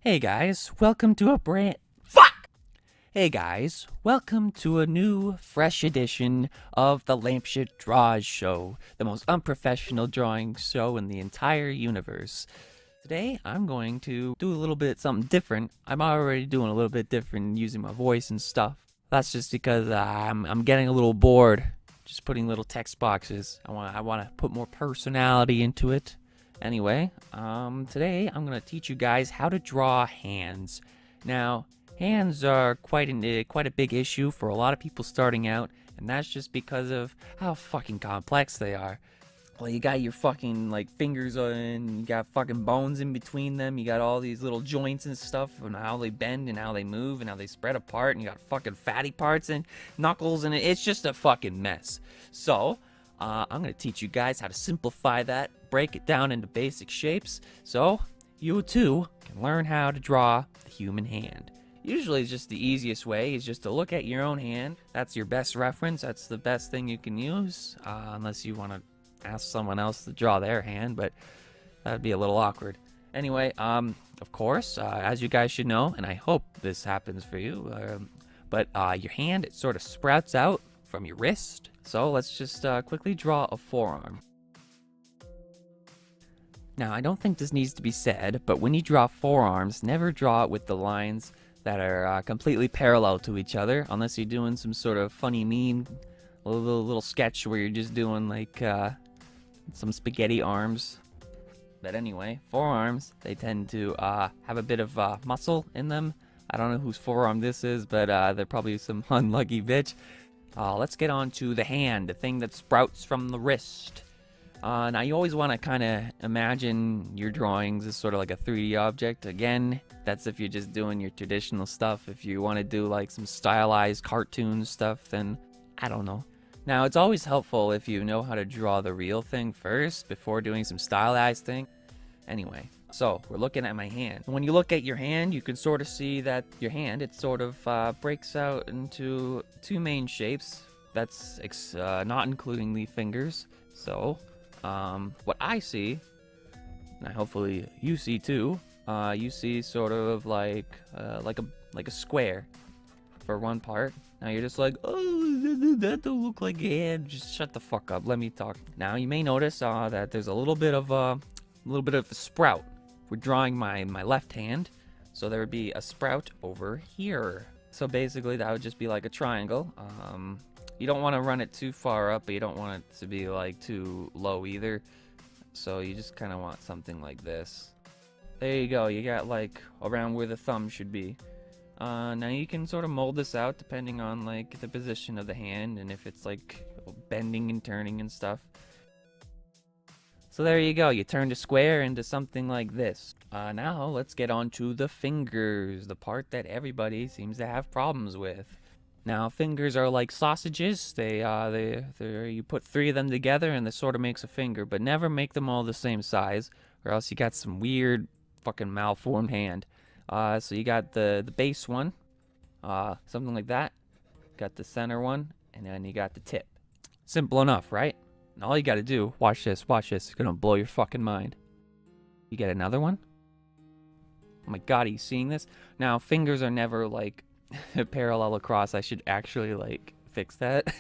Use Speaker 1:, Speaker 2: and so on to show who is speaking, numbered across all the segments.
Speaker 1: Hey guys, welcome to a brand. Fuck! Hey guys, welcome to a new, fresh edition of the Lampshit Draws Show, the most unprofessional drawing show in the entire universe. Today, I'm going to do a little bit something different. I'm already doing a little bit different using my voice and stuff. That's just because I'm getting a little bored just putting little text boxes. I want to put more personality into it. Anyway, today I'm gonna teach you guys how to draw hands. Now, hands are quite a big issue for a lot of people starting out, and that's just because of how fucking complex they are. Well, you got your fucking fingers and you got fucking bones in between them. You got all these little joints and stuff, and how they bend and how they move and how they spread apart. And you got fucking fatty parts and knuckles, and it's just a fucking mess. So, I'm gonna teach you guys how to simplify that, break it down into basic shapes, so you too can learn how to draw the human hand. Usually just the easiest way is just to look at your own hand. That's your best reference. That's the best thing you can use, unless you want to ask someone else to draw their hand, but that'd be a little awkward. Anyway, of course, as you guys should know, and I hope this happens for you, but your hand, it sort of sprouts out from your wrist. So let's just quickly draw a forearm. Now, I don't think this needs to be said, but when you draw forearms, never draw it with the lines that are completely parallel to each other, unless you're doing some sort of funny meme, little sketch where you're just doing some spaghetti arms. But anyway, forearms, they tend to have a bit of muscle in them. I don't know whose forearm this is, but they're probably some unlucky bitch. Let's get on to the hand, the thing that sprouts from the wrist. Now, you always want to kind of imagine your drawings as sort of like a 3D object. Again, that's if you're just doing your traditional stuff. If you want to do like some stylized cartoon stuff, then I don't know. Now, it's always helpful if you know how to draw the real thing first before doing some stylized thing. Anyway, so we're looking at my hand. When you look at your hand, you can sort of see that your hand, it sort of breaks out into two main shapes. That's not including the fingers. So, what I see, and hopefully you see too, you see sort of like a square for one part. Now you're just like, oh, that don't look like a hand. Just shut the fuck up. Let me talk. Now you may notice that there's a little bit of a sprout. We're drawing my left hand, so there would be a sprout over here. So basically, that would just be like a triangle. You don't want to run it too far up, but you don't want it to be like too low either. So you just kind of want something like this. There you go. You got like around where the thumb should be. Now you can sort of mold this out depending on like the position of the hand and if it's like bending and turning and stuff. So there you go, you turned a square into something like this. Now let's get on to the fingers, the part that everybody seems to have problems with. Now fingers are like sausages. You put 3 of them together and this sort of makes a finger, but never make them all the same size or else you got some weird fucking malformed hand. So you got the base one, something like that. Got the center one, and then you got the tip. Simple enough, right? And all you gotta do, watch this, it's gonna blow your fucking mind. You get another one. Oh my god, are you seeing this? Now, fingers are never like parallel across. I should actually like fix that.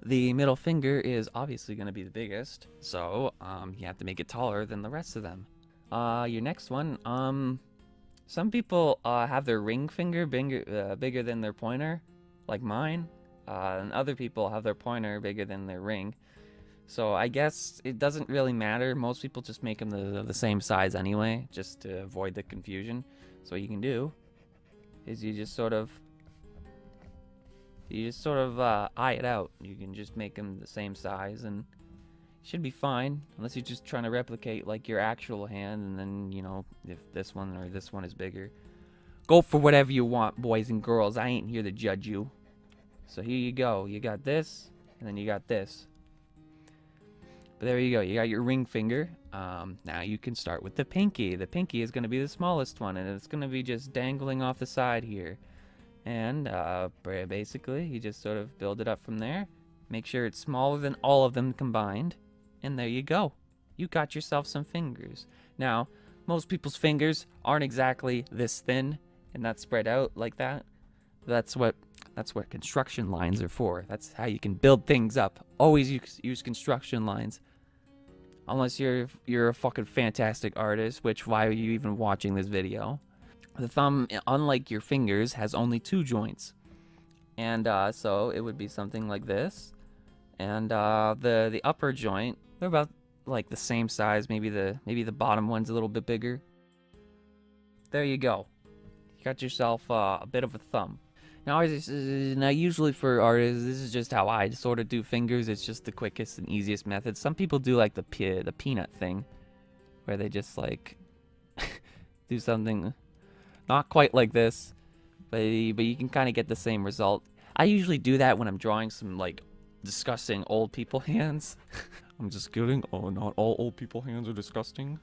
Speaker 1: The middle finger is obviously gonna be the biggest, so you have to make it taller than the rest of them. Your next one, some people have their ring finger bigger than their pointer, like mine, and other people have their pointer bigger than their ring. So I guess it doesn't really matter. Most people just make them the same size anyway, just to avoid the confusion. So what you can do is you just sort of eye it out. You can just make them the same size and should be fine, unless you're just trying to replicate like your actual hand, and then, you know, if this one or this one is bigger. Go for whatever you want, boys and girls. I ain't here to judge you. So here you go. You got this, and then you got this. But there you go. You got your ring finger. Now you can start with the pinky. The pinky is going to be the smallest one, and it's going to be just dangling off the side here. And basically, you just sort of build it up from there. Make sure it's smaller than all of them combined. And there you go. You got yourself some fingers. Now, most people's fingers aren't exactly this thin and not spread out like that. That's what construction lines are for. That's how you can build things up. Always use construction lines. Unless you're a fucking fantastic artist, which why are you even watching this video? The thumb, unlike your fingers, has only 2 joints. And so it would be something like this. And the upper joint, they're about like the same size. Maybe the bottom one's a little bit bigger. There you go. You got yourself a bit of a thumb. Now usually for artists, this is just how I sort of do fingers. It's just the quickest and easiest method. Some people do like the peanut thing, where they just like do something not quite like this, but you can kind of get the same result. I usually do that when I'm drawing some like disgusting old people hands. I'm just kidding. Oh, not all old people hands are disgusting.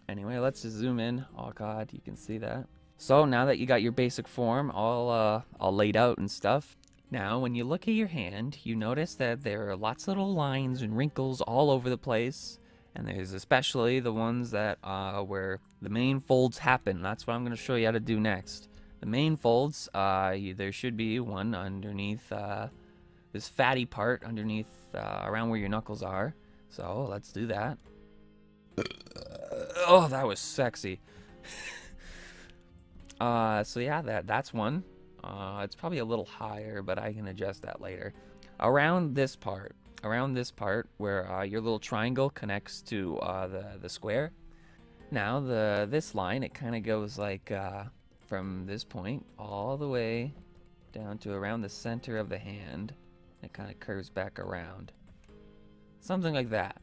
Speaker 1: Anyway, let's just zoom in. Oh god, you can see that. So now that you got your basic form all laid out and stuff, now when you look at your hand, you notice that there are lots of little lines and wrinkles all over the place, and there's especially the ones that where the main folds happen. That's what I'm going to show you how to do next. The main folds, there should be one underneath this fatty part underneath around where your knuckles are. So let's do that. Oh, that was sexy. So yeah, that's one. It's probably a little higher, but I can adjust that later. Around this part where your little triangle connects to the square. Now this line, it kind of goes like from this point all the way down to around the center of the hand. It kind of curves back around. Something like that.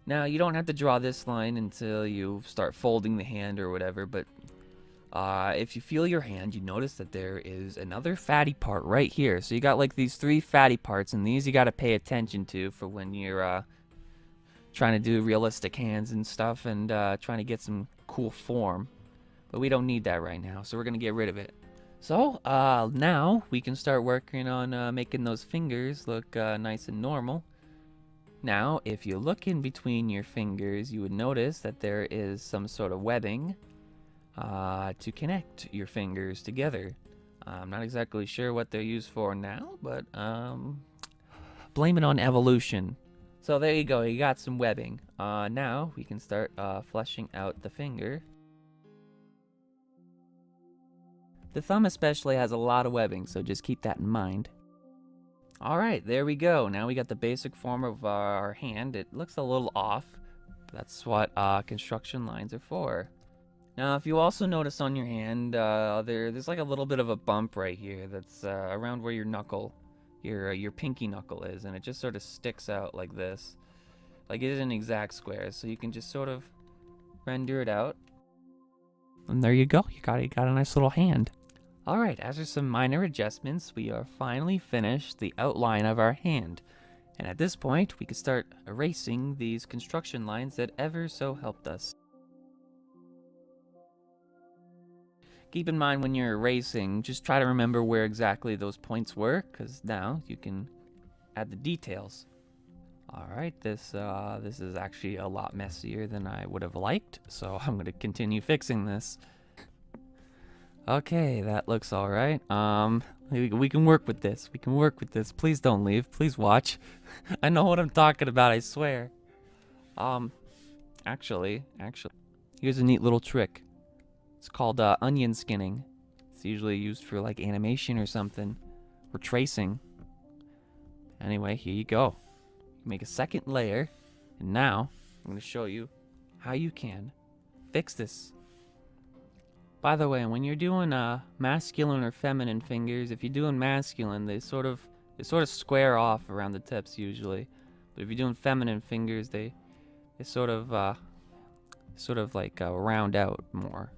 Speaker 1: Now you don't have to draw this line until you start folding the hand or whatever, but if you feel your hand, you notice that there is another fatty part right here. So you got like these 3 fatty parts, and these you got to pay attention to for when you're trying to do realistic hands and stuff, and trying to get some cool form. But we don't need that right now, so we're gonna get rid of it. So now we can start working on making those fingers look nice and normal. Now, if you look in between your fingers, you would notice that there is some sort of webbing to connect your fingers together. I'm not exactly sure what they're used for now, but blame it on evolution. So there you go, you got some webbing. Now we can start fleshing out the finger. The thumb especially has a lot of webbing, so just keep that in mind. Alright, there we go. Now we got the basic form of our hand. It looks a little off. That's what construction lines are for. Now, if you also notice on your hand, there's like a little bit of a bump right here that's around where your knuckle, your pinky knuckle is, and it just sort of sticks out like this. Like it isn't exact squares, so you can just sort of render it out. And there you go. You got a nice little hand. Alright, after some minor adjustments, we are finally finished the outline of our hand. And at this point, we can start erasing these construction lines that ever so helped us. Keep in mind when you're erasing, just try to remember where exactly those points were, because now you can add the details. Alright, this is actually a lot messier than I would have liked, so I'm going to continue fixing this. Okay, that looks alright. We can work with this. We can work with this. Please don't leave. Please watch. I know what I'm talking about, I swear. Actually, here's a neat little trick. It's called onion skinning. It's usually used for like animation or something, or tracing. Anyway, here you go. You make a second layer, and now I'm going to show you how you can fix this. By the way, when you're doing masculine or feminine fingers, if you're doing masculine, they sort of square off around the tips usually. But if you're doing feminine fingers, they sort of like round out more.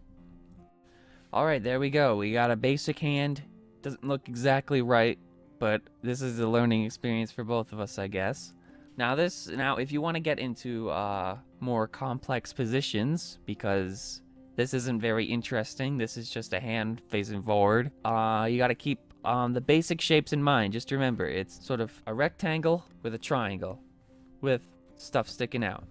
Speaker 1: Alright, there we go. We got a basic hand. Doesn't look exactly right, but this is a learning experience for both of us, I guess. Now if you want to get into more complex positions, because this isn't very interesting, this is just a hand facing forward, you got to keep the basic shapes in mind. Just remember, it's sort of a rectangle with a triangle with stuff sticking out.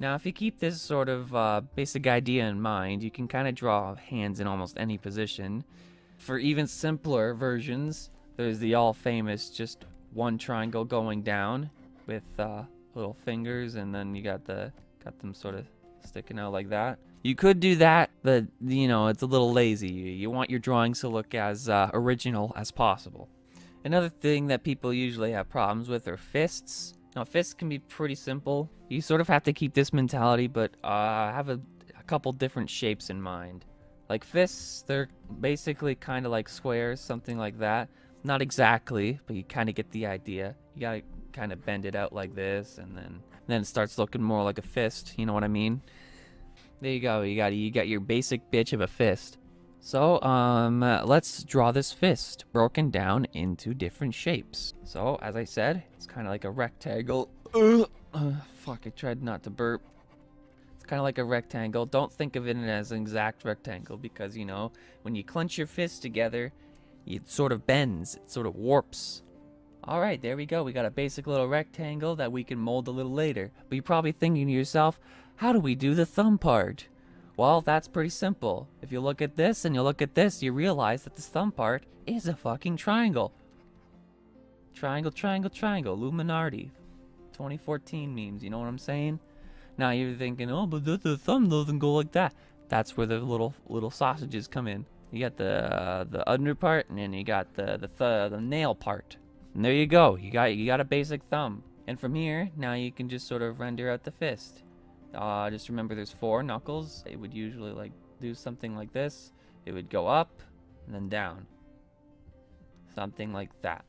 Speaker 1: Now, if you keep this sort of basic idea in mind, you can kind of draw hands in almost any position. For even simpler versions, there's the all-famous just one triangle going down with little fingers, and then you got them sort of sticking out like that. You could do that, but you know, it's a little lazy. You want your drawings to look as original as possible. Another thing that people usually have problems with are fists. Now, fists can be pretty simple. You sort of have to keep this mentality, but have a couple different shapes in mind. Like fists, they're basically kind of like squares, something like that. Not exactly, but you kind of get the idea. You gotta kind of bend it out like this, and then it starts looking more like a fist. You know what I mean? There you go. You got your basic bitch of a fist. So, let's draw this fist broken down into different shapes. So, as I said, it's kind of like a rectangle. Fuck, I tried not to burp. It's kind of like a rectangle. Don't think of it as an exact rectangle because, you know, when you clench your fists together, it sort of bends, it sort of warps. All right, there we go. We got a basic little rectangle that we can mold a little later. But you're probably thinking to yourself, how do we do the thumb part? Well, that's pretty simple. If you look at this and you look at this, you realize that this thumb part is a fucking triangle. Triangle, triangle, triangle. Illuminati. 2014 memes, you know what I'm saying? Now you're thinking, oh, but the thumb doesn't go like that. That's where the little sausages come in. You got the under part, and then you got the nail part. And there you go. You got a basic thumb. And from here, now you can just sort of render out the fist. Just remember there's 4 knuckles. It would usually like do something like this. It would go up and then down. Something like that.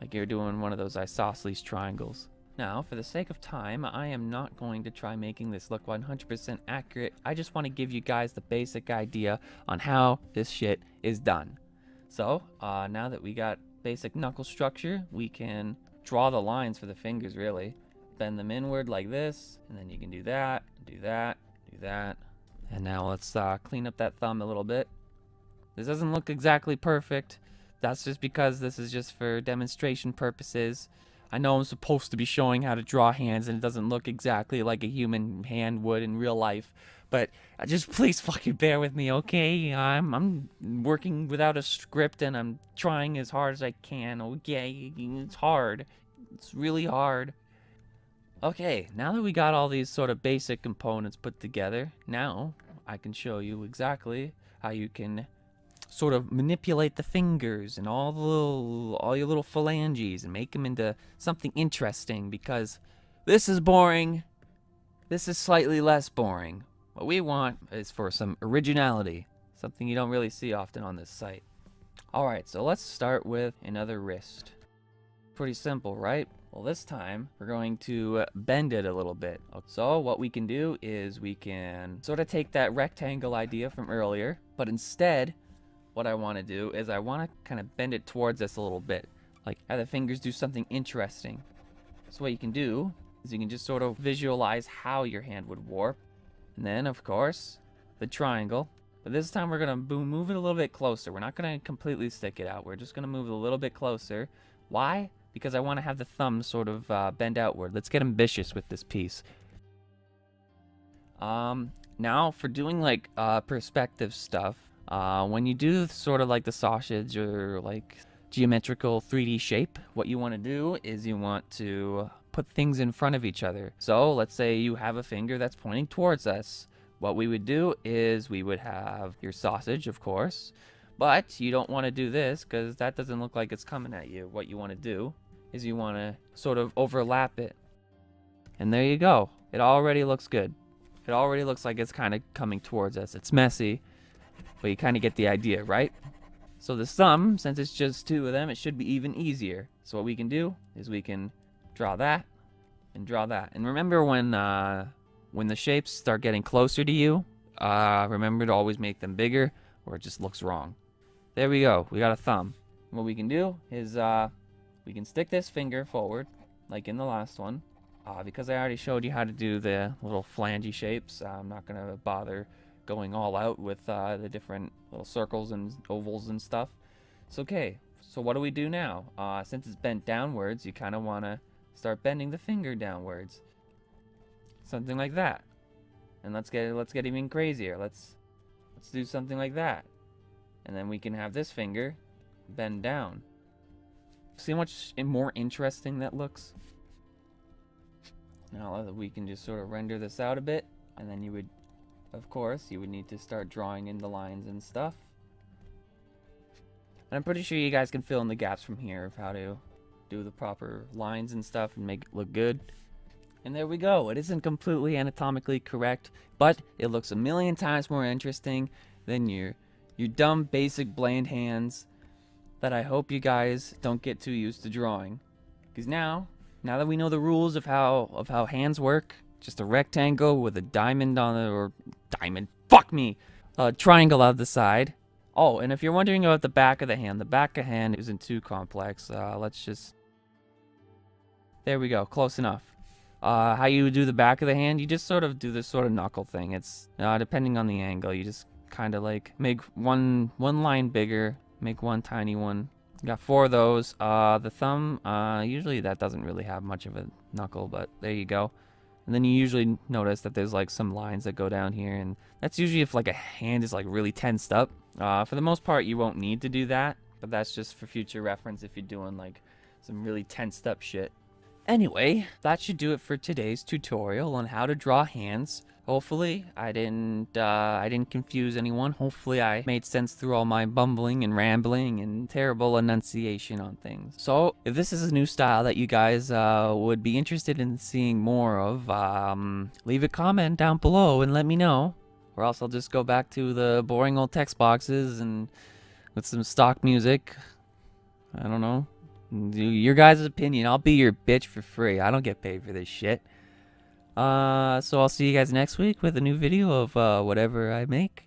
Speaker 1: Like you're doing one of those isosceles triangles. Now, for the sake of time, I am not going to try making this look 100% accurate. I just want to give you guys the basic idea on how this shit is done. So, now that we got basic knuckle structure, we can draw the lines for the fingers, really. Bend them inward like this, and then you can do that, do that, do that. And now let's clean up that thumb a little bit. This doesn't look exactly perfect. That's just because this is just for demonstration purposes. I know I'm supposed to be showing how to draw hands, and it doesn't look exactly like a human hand would in real life. But just please fucking bear with me, okay? I'm working without a script, and I'm trying as hard as I can, okay? It's hard. It's really hard. Okay, now that we got all these sort of basic components put together, now I can show you exactly how you can sort of manipulate the fingers and all your little phalanges and make them into something interesting, because this is boring. This is slightly less boring. What we want is for some originality, something you don't really see often on this site. Alright, so let's start with another wrist. Pretty simple, right? Well, this time we're going to bend it a little bit. So what we can do is we can sort of take that rectangle idea from earlier, but instead what I want to do is I want to kind of bend it towards us a little bit, like have the fingers do something interesting. So what you can do is you can just sort of visualize how your hand would warp, and then of course the triangle. But this time we're gonna move it a little bit closer. We're not gonna completely stick it out. We're just gonna move it a little bit closer. Why? Because I want to have the thumb sort of bend outward. Let's get ambitious with this piece. Now for doing like perspective stuff, when you do sort of like the sausage or like geometrical 3D shape, what you want to do is you want to put things in front of each other. So let's say you have a finger that's pointing towards us. What we would do is we would have your sausage, of course, but you don't want to do this because that doesn't look like it's coming at you. What you want to do is you want to sort of overlap it. And there you go. It already looks good. It already looks like it's kind of coming towards us. It's messy, but you kind of get the idea, right? So the thumb, since it's just 2 of them, it should be even easier. So what we can do is we can draw that and draw that. And remember when the shapes start getting closer to you, remember to always make them bigger or it just looks wrong. There we go. We got a thumb. What we can do is we can stick this finger forward, like in the last one. Because I already showed you how to do the little flangey shapes, I'm not going to bother going all out with the different little circles and ovals and stuff. It's okay. So what do we do now? Since it's bent downwards, you kind of want to start bending the finger downwards. something like that. And let's get even crazier. Let's do something like that. And then we can have this finger bend down. See how much more interesting that looks? Now we can just sort of render this out a bit, and then you would, of course, you would need to start drawing in the lines and stuff. And I'm pretty sure you guys can fill in the gaps from here of how to do the proper lines and stuff and make it look good. And there we go. It isn't completely anatomically correct, but it looks a million times more interesting than your dumb, basic, bland hands that I hope you guys don't get too used to drawing. Because now that we know the rules of how hands work, just a rectangle with a diamond on it, or diamond, fuck me, a triangle out the side. Oh, and if you're wondering about the back of the hand isn't too complex. Let's just, there we go, close enough. How you do the back of the hand, you just sort of do this sort of knuckle thing. It's depending on the angle, you just kind of like make one line bigger, make one tiny one. You got 4 of those. The thumb, usually that doesn't really have much of a knuckle, but there you go. And then you usually notice that there's like some lines that go down here, and that's usually if like a hand is like really tensed up. For the most part, you won't need to do that, but that's just for future reference if you're doing like some really tensed up shit. Anyway, that should do it for today's tutorial on how to draw hands. Hopefully, I didn't confuse anyone. Hopefully, I made sense through all my bumbling and rambling and terrible enunciation on things. So, if this is a new style that you guys would be interested in seeing more of, leave a comment down below and let me know. Or else I'll just go back to the boring old text boxes and with some stock music. I don't know. Your guys' opinion. I'll be your bitch for free. I don't get paid for this shit. So I'll see you guys next week with a new video of whatever I make.